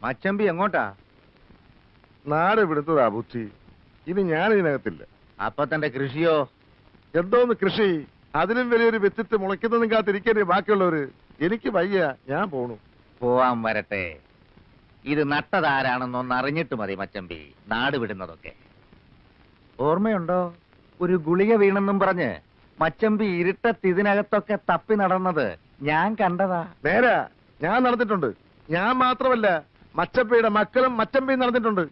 മച്ചമ്പി എങ്ങോട്ടാ? നാട് വിടുത്തതാ ബുദ്ധി. ഇനി ഞാൻ ഇതിനകത്തില്ല. അപ്പൊ തന്റെ കൃഷിയോ? എന്തോന്ന് കൃഷി? അതിലും വലിയൊരു വ്യക്തിത്വം മുളയ്ക്കുന്നതും കാത്തിരിക്കരുത് ബാക്കിയുള്ളവര്. എനിക്ക് വയ്യ, ഞാൻ പോണു. പോവാൻ വരട്ടെ. ഇത് നട്ടതാരാണെന്നൊന്ന് അറിഞ്ഞിട്ട് മതി മച്ചമ്പി നാട് വിടുന്നതൊക്കെ. ഓർമ്മയുണ്ടോ ഒരു ഗുളിക വീണെന്നും പറഞ്ഞ് മച്ചമ്പി ഇരുട്ടത്ത് ഇതിനകത്തൊക്കെ തപ്പി നടന്നത് ഞാൻ കണ്ടതാ. നേരാ, ഞാൻ നടന്നിട്ടുണ്ട്. ഞാൻ മാത്രമല്ല, മച്ചമ്പിയുടെ മക്കളും മച്ചമ്പിയും നടന്നിട്ടുണ്ട്.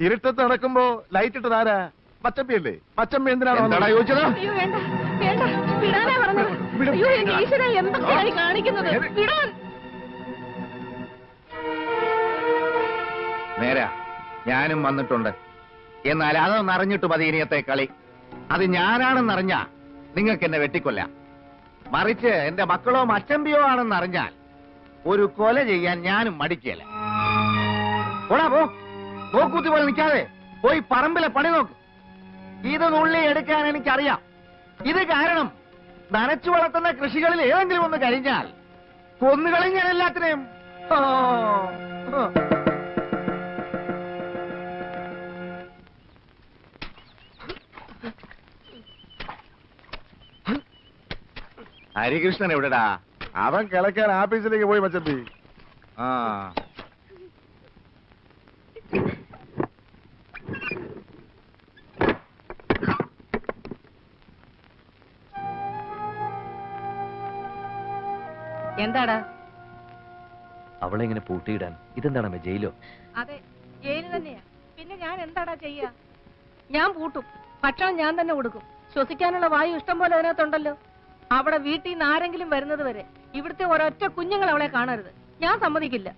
ഇരുട്ടത്ത് നടക്കുമ്പോ ലൈറ്റ് ഇട്ടത് ആരാ? മച്ചമ്പിയല്ലേ? മച്ചമ്പി എന്തിനാണോ ചോദിച്ചത്? നേരാ, ഞാനും വന്നിട്ടുണ്ട്. എന്നാൽ അതൊന്ന് അറിഞ്ഞിട്ട് മതി ഇനിയത്തെ കളി. അത് ഞാനാണെന്നറിഞ്ഞ നിങ്ങൾക്ക് എന്നെ വെട്ടിക്കൊല്ലാം. മറിച്ച് എന്റെ മക്കളോ മച്ചമ്പിയോ ആണെന്നറിഞ്ഞാൽ ഒരു കൊല ചെയ്യാൻ ഞാനും മടിക്കല. പോടാ പോ. നോക്കൂത്തി പോലെ നിൽക്കാതെ പോയി പറമ്പിലെ പണി നോക്ക്. ഇത് നുള്ളി എടുക്കാൻ എനിക്കറിയാം. ഇത് കാരണം നനച്ചു വളർത്തുന്ന കൃഷികളിൽ ഏതെങ്കിലും ഒന്ന് കഴിഞ്ഞാൽ കൊന്നുകളയും ഞാൻ എല്ലാത്തിനെയും. ഹരികൃഷ്ണൻ എവിടെടാ? അവൻ കിളക്കാൻ ആഫീസിലേക്ക് പോയി മച്ചമ്പി. ആ എന്താടാ അവളെ ഇങ്ങനെ പൂട്ടിയിടാൻ? ഇതെന്താണ് ജയിലോ? അതെ, ജയില് തന്നെയാ. പിന്നെ ഞാൻ എന്താടാ ചെയ്യാ? ഞാൻ പൂട്ടും. ഭക്ഷണം ഞാൻ തന്നെ കൊടുക്കും. ശ്വസിക്കാനുള്ള വായു ഇഷ്ടം പോലെ അതിനകത്തുണ്ടല്ലോ. അവിടെ വീട്ടിൽ നിന്ന് ആരെങ്കിലും വരുന്നത് വരെ ഇവിടുത്തെ ഒരൊറ്റ കുഞ്ഞുങ്ങൾ അവളെ കാണരുത്. ഞാൻ സമ്മതിക്കില്ല.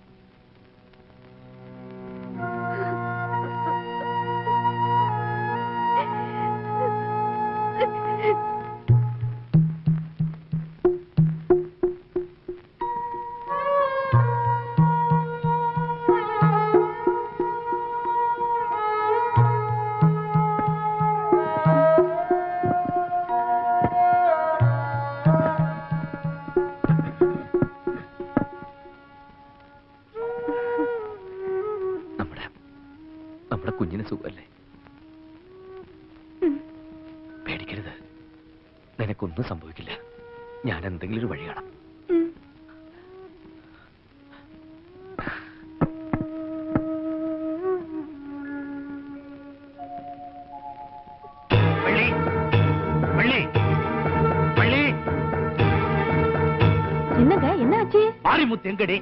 കുഞ്ഞിന് സുഖല്ലേ? പേടിക്കരുത്, നിനക്കൊന്നും സംഭവിക്കില്ല. ഞാൻ എന്തെങ്കിലും ഒരു വഴി കാണാം. என்னங்க என்ன ஆச்சு? மாரிமுத்து எங்கடி?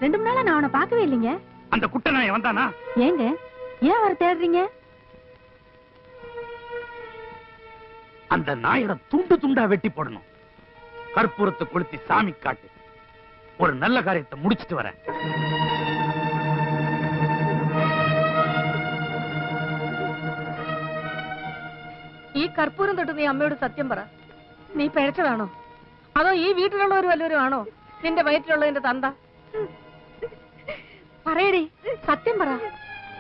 2 மணி நாளா நான் அவனை பார்க்கவே இல்லைங்க. அந்த குட்ட நாய் வந்தானா? ஏங்க ஏன் அவரை தேடுறீங்க? அந்த நாயோட துண்டு துண்டா வெட்டி போடணும். கற்பூரத்தை கொளுத்தி சாமி காட்டு. ஒரு நல்ல காரியத்தை முடிச்சிட்டு வரேன். ഈ കർപ്പൂരം തൊട്ട് നീ അമ്മയോട് സത്യം പറ. നീ പിഴച്ചതാണോ? അതോ ഈ വീട്ടിലുള്ളവർ വല്ലവരും ആണോ നിന്റെ വയറ്റിലുള്ളതിന്റെ തന്ത? പറയടി, സത്യം പറ.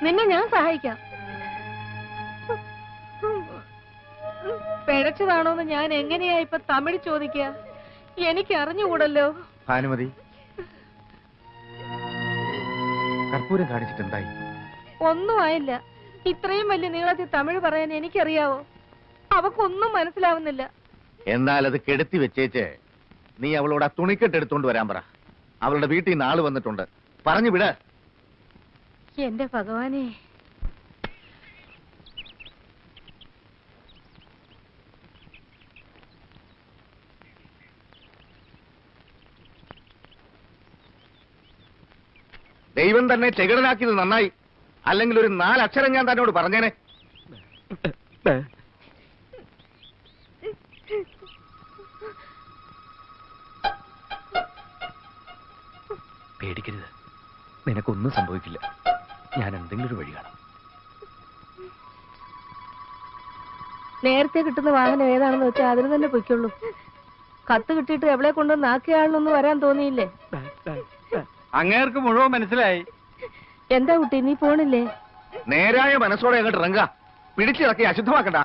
നിന്നെ ഞാൻ സഹായിക്കാം. പിഴച്ചതാണോന്ന് ഞാൻ എങ്ങനെയാ ഇപ്പൊ തമിഴ് ചോദിക്കുക? എനിക്ക് അറിഞ്ഞുകൂടല്ലോ. ഭാനുമതി, കർപ്പൂരം കാണിച്ചിട്ട് എന്തായി? ഒന്നും ആയില്ല. ഇത്രയും വലിയ നീളത്തിൽ തമിഴ് പറയാൻ എനിക്കറിയാവോ? അവക്കൊന്നും മനസ്സിലാവുന്നില്ല. എന്നാൽ അത് കെടുത്തി വെച്ചേച്ച് നീ അവളോട് ആ തുണിക്കെട്ട് എടുത്തോണ്ട് വരാൻ പറ. അവളുടെ വീട്ടിൽ നിന്ന് ആള് വന്നിട്ടുണ്ട്. പറഞ്ഞു വിട. എന്റെ ഭഗവാനെ, ദൈവം തന്നെ ചെകിടനാക്കിയത് നന്നായി. അല്ലെങ്കിൽ ഒരു 4 അക്ഷരം ഞാൻ തന്നോട് പറഞ്ഞേനെ. പേടിക്കരുത്, നിനക്കൊന്നും സംഭവിക്കില്ല. ഞാൻ എന്തെങ്കിലും ഒരു വഴി കാണാം. നേരത്തെ കിട്ടുന്ന വാഹനം ഏതാണെന്ന് വെച്ചാൽ അതിന് തന്നെ പൊയ്ക്കുള്ളൂ. കത്ത് കിട്ടിയിട്ട് എവിടെ കൊണ്ടുവന്ന് ആക്കിയാളൊന്നും വരാൻ തോന്നിയില്ലേ? അങ്ങേർക്ക് മുഴുവൻ മനസ്സിലായി. എന്താ കുട്ടി, നീ പോണില്ലേ? നേരായ മനസ്സോടെ അങ്ങോട്ട് ഇറങ്ങുക. പിടിച്ചിറക്കി അശുദ്ധമാക്കണ്ട.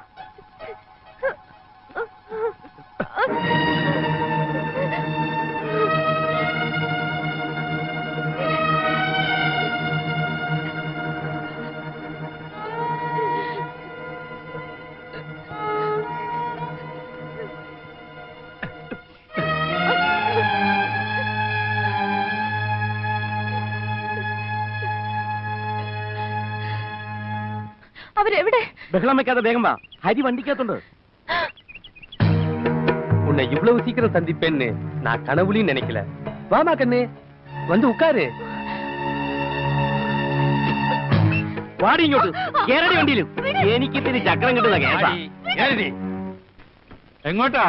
അവരെവിടെ? ബഹളം വെക്കാതെ വേഗം വാ, ഹരി വണ്ടിക്കകത്തുണ്ട്. உன்னை இவ்வளவு சீக்கிரம் சந்திப்பேன்னு நான் கனவுலையும் நினைக்கல. வாமா கண்ணு, வந்து உட்காரு. വാടി ഇങ്ങോട്ട്, കേരടി വണ്ടിയിലും. എനിക്ക് ഇത്തിരി ചക്രം കിട്ടുന്ന കേസാ. എങ്ങോട്ടാ?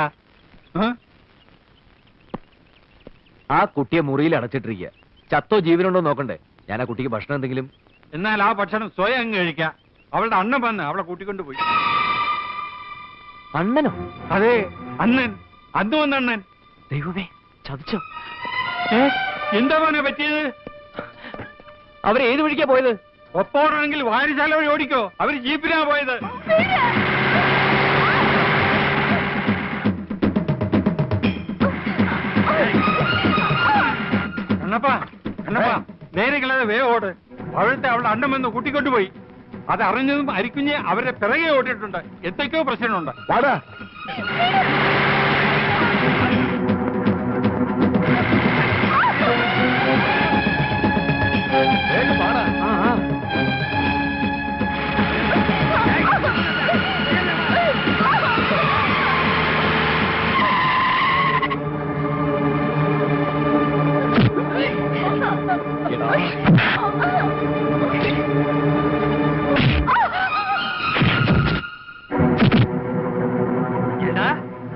ആ കുട്ടിയെ മുറിയിൽ അടച്ചിട്ടിരിക്കുക. ചത്തോ ജീവനുണ്ടോ നോക്കണ്ടേ? ഞാൻ ആ കുട്ടിക്ക് ഭക്ഷണം എന്തെങ്കിലും. എന്നാൽ ആ ഭക്ഷണം സ്വയം അങ്ങ് കഴിക്കാം. അവളുടെ അണ്ണൻ വന്ന് അവളെ കൂട്ടിക്കൊണ്ടുപോയി. അണ്ണനോ? അതെ, അണ്ണൻ. അന്ന് വന്ന അണ്ണൻ. ദൈവമേ, ചതിച്ചോ? എന്താ മോനെ പറ്റിയത്? അവര് ഏത് വഴിക്കാ പോയത്? ഒപ്പോടാണെങ്കിൽ വാരിശാല വഴി ഓടിക്കോ. അവര് ജീപ്പിനാ പോയത്. കണ്ണപ്പാ, നേരെ കളയാതെ വേഗം ഓട്. അവളുടെ അണ്ണൻ വന്ന് കൂട്ടിക്കൊണ്ടുപോയി. അത് അറിഞ്ഞതും അരിക്കുഞ്ഞ് അവരെ പിറകെ ഓടിയിട്ടുണ്ട്. എന്തൊക്കെയോ പ്രശ്നമുണ്ട്. വാടാ. വേഗം വാടാ.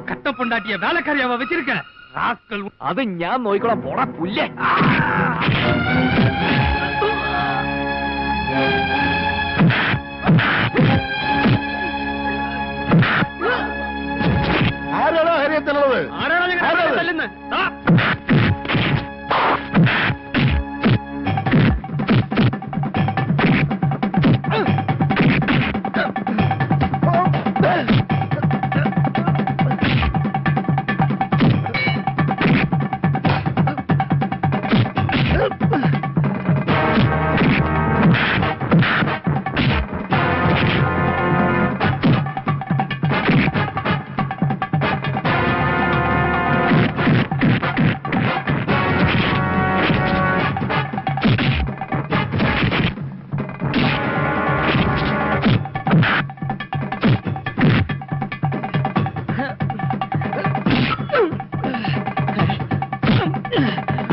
കട്ടപ്പൊണ്ടാട്ടിയ വേലക്കാരിയാവ വെച്ചിരിക്ക. അത് ഞാൻ നോക്കിക്കോളാം. പോടാ പുല്ലേ. ആരാണോ ഹരിയത്തുള്ളത്? തല്ലുന്നത്?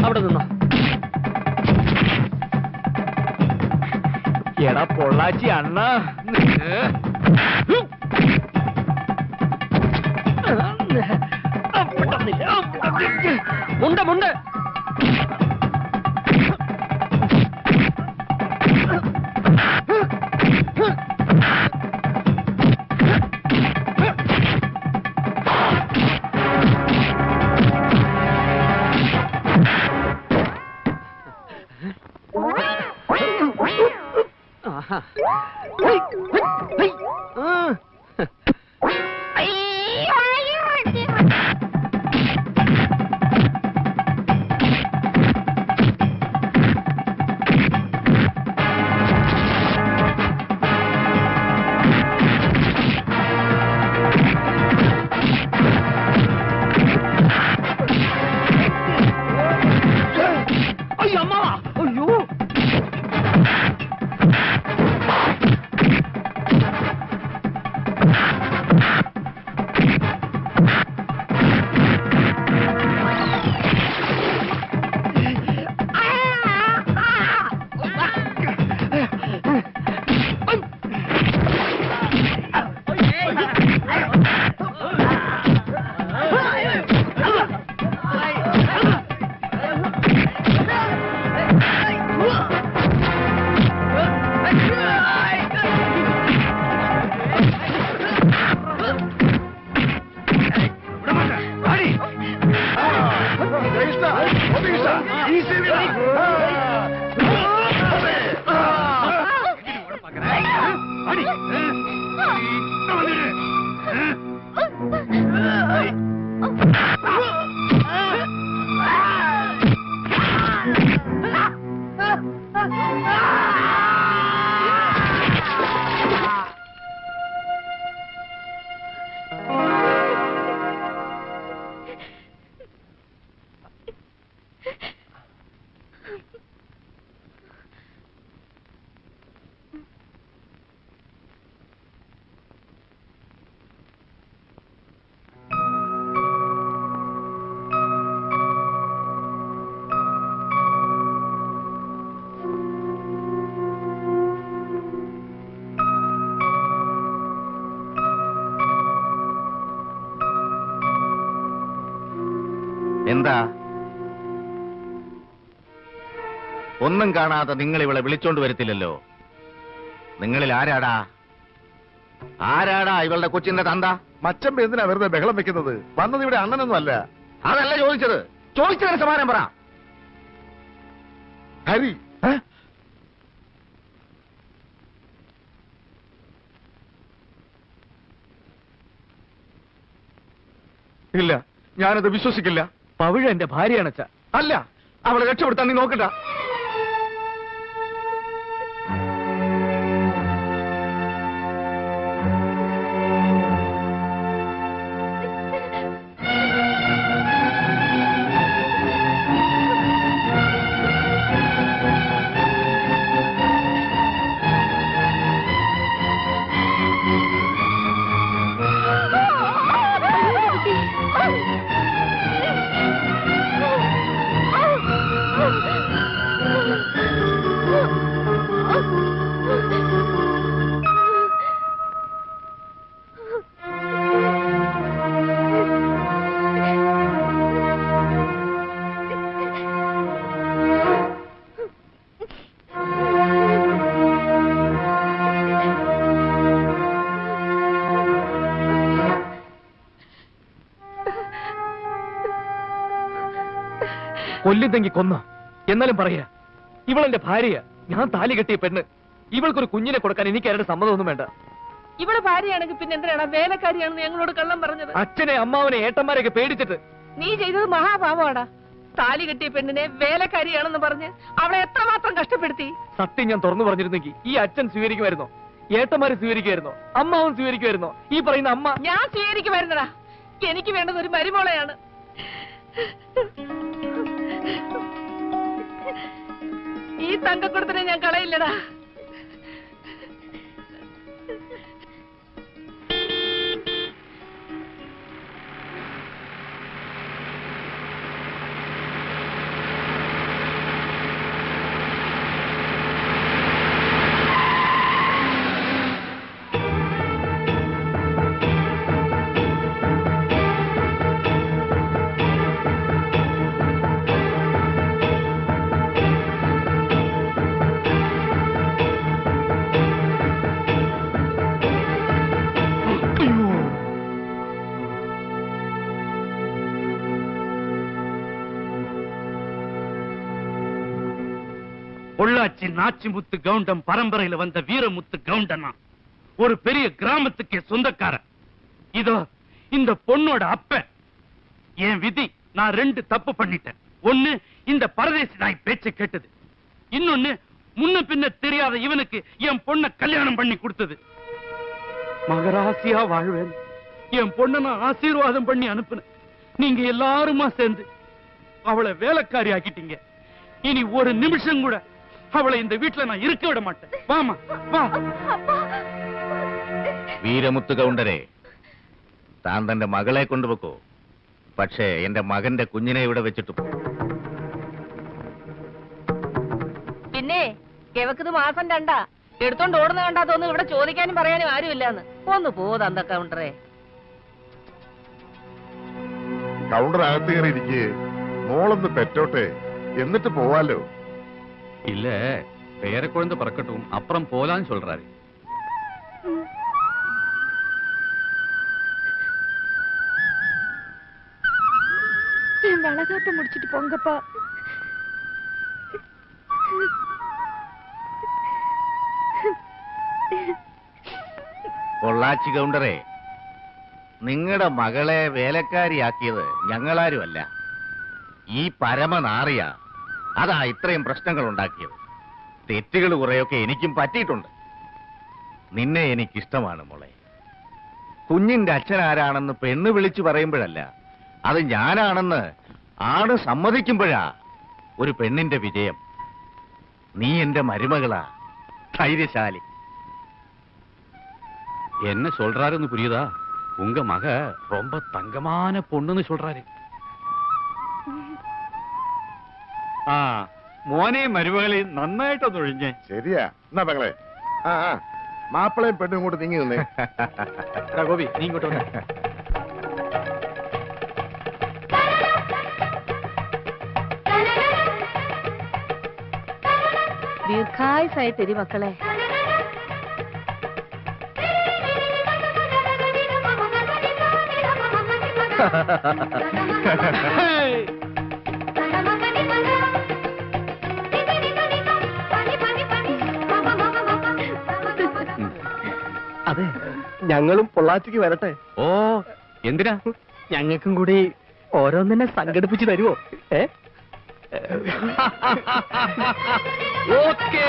അവിടെ നിന്നോ. എടാ പൊള്ളാച്ചി അണ്ണ, മുണ്ട മുണ്ട്. എന്താ? ഒന്നും കാണാതെ നിങ്ങൾ ഇവളെ വിളിച്ചോണ്ട് വരത്തില്ലല്ലോ. നിങ്ങളിൽ ആരാടാ ഇവളുടെ കൊച്ചിന്റെ തന്ത? മച്ചമ്പ എന്തിനാ വെറുതെ ബഹളം വെക്കുന്നത്? വന്നത് ഇവിടെ അണ്ണനൊന്നും അല്ല. അതല്ല ചോദിച്ചതിന് സമാനം പറ. ഹരി, ഇല്ല, ഞാനത് വിശ്വസിക്കില്ല. പവിഴ എന്റെ ഭാര്യയാണച്ച. അല്ല, അവളെ രക്ഷപ്പെടുത്താൻ നീ നോക്കണ്ട. കൊല്ലിന്തെങ്കി കൊന്ന എന്നാലും പറയാ, ഇവളെന്റെ ഭാര്യയാ. ഞാൻ താലി കെട്ടിയ പെണ്ണ്. ഇവൾക്കൊരു കുഞ്ഞിനെ കൊടുക്കാൻ എനിക്ക് ആരുടെ സമ്മതമൊന്നും വേണ്ട. ഇവള് ഭാര്യയാണെങ്കിൽ പിന്നെ എന്തിനാണ് വേലക്കാരിയാണെന്ന് ഞങ്ങളോട് കള്ളം പറഞ്ഞത്? അച്ഛനെ അമ്മാവനെ ഏട്ടന്മാരെയൊക്കെ പേടിച്ചിട്ട്. നീ ചെയ്തത് മഹാപാപമാടാ. താലി കെട്ടിയ പെണ്ണിനെ വേലക്കാരിയാണെന്ന് പറഞ്ഞ് അവളെ എത്രമാത്രം കഷ്ടപ്പെടുത്തി. സത്യം ഞാൻ തുറന്നു പറഞ്ഞിരുന്നെങ്കിൽ ഈ അച്ഛൻ സ്വീകരിക്കുമായിരുന്നോ? ഏട്ടന്മാര് സ്വീകരിക്കുമായിരുന്നോ? അമ്മാവൻ സ്വീകരിക്കുമായിരുന്നോ? ഈ പറയുന്ന അമ്മ? ഞാൻ സ്വീകരിക്കുമായിരുന്നടാ. എനിക്ക് വേണ്ടത് ഒരു മരുമോളെയാണ്. ഈ തങ്കക്കുടത്തിനെ ഞാൻ കളയില്ലടാ. பொள்ளாச்சி நாச்சிமுத்து கவுண்டம் பரம்பரையில வந்த வீரமுத்து கவுண்டனா ஒரு பெரிய கிராமத்துக்கே சொந்தக்காரன். இதோ இந்த பொண்ணோட அப்ப. என் விதி, நான் 2 தப்பு பண்ணிட்டேன். ஒண்ணு, இந்த பரதேசி நாய் பேச்சை கேட்டது. இன்னொன்னு, முன்ன பின்ன தெரியாத இவனுக்கு என் பொண்ணை கல்யாணம் பண்ணி கொடுத்தது. மகராசியா வாழ்வேன். என் பொண்ணை நான் ஆசீர்வாதம் பண்ணி அனுப்புனேன். நீங்க எல்லாருமா சேர்ந்து அவளை வேலைக்காரி ஆக்கிட்டீங்க. இனி ஒரு நிமிஷம் கூட அவளை இந்த வீட்டுல நான் இருக்க விட மாட்டேன். வாமா வா. വീരമുത്ത് കൗണ്ടരെ, താൻ തന്റെ മകളെ കൊണ്ടുപോക്കോ. പക്ഷേ എന്റെ മകന്റെ കുഞ്ഞിനെ ഇവിടെ വെച്ചിട്ടു പോ. പിന്നെ കിഴക്കത് മാസം 2 എടുത്തോണ്ട് ഓടുന്ന കണ്ടാ തോന്നുന്നു ഇവിടെ ചോദിക്കാനും പറയാനും ആരുമില്ലാന്ന്. ഒന്ന് പോ തന്ത കൗണ്ടറെ. കൗണ്ടർ അകത്ത് കയറി ഇരിക്കേ. മോളൊന്ന് പെറ്റോട്ടെ, എന്നിട്ട് പോവാലോ. இல்ல, பேர குழந்தை பிறக்கட்டும், அப்புறம் போலான்னு சொல்றாரு. வளகாட்ட முடிச்சிட்டு போங்கப்பா. പൊള്ളാച്ചി കൗണ്ടറെ, നിങ്ങളുടെ മകളെ വേലക്കാരിയാക്കിയത് ഞങ്ങളാരുമല്ല, ഈ പരമനാറിയ. അതാ ഇത്രയും പ്രശ്നങ്ങൾ ഉണ്ടാക്കിയത്. തെറ്റുകൾ കുറെയൊക്കെ എനിക്കും പറ്റിയിട്ടുണ്ട്. നിന്നെ എനിക്കിഷ്ടമാണ് മോളെ. കുഞ്ഞിന്റെ അച്ഛൻ ആരാണെന്ന് പെണ്ണ് വിളിച്ചു പറയുമ്പോഴല്ല, അത് ഞാനാണെന്ന് ആണ് സമ്മതിക്കുമ്പോഴാ ഒരു പെണ്ണിന്റെ വിജയം. നീ എന്റെ മരുമകളാ, ധൈര്യശാലി. என்ன சொல்றாருன்னு புரியுதா? உங்க மக ரொம்ப தங்கமான பொண்ணுன்னு சொல்றாரு. മോനെയും മരുമകളെയും നന്നായിട്ടൊന്ന് ഒഴിഞ്ഞേ. ശരിയാ. എന്നാ മകളെ, മാപ്പിളയും പെണ്ണും കൂടെ നീങ്ങി നിന്നേ. ഗോപി, നീ ഇങ്ങോട്ട് വന്നേ. ദീർഘായുസായിട്ടിരി മക്കളെ. അതെ, ഞങ്ങളും പൊള്ളാച്ചിക്ക് വരട്ടെ. ഓ എന്തിനാ? ഞങ്ങൾക്കും കൂടി ഓരോന്നിനെ സംഘടിപ്പിച്ച് തരുമോ? ഓക്കേ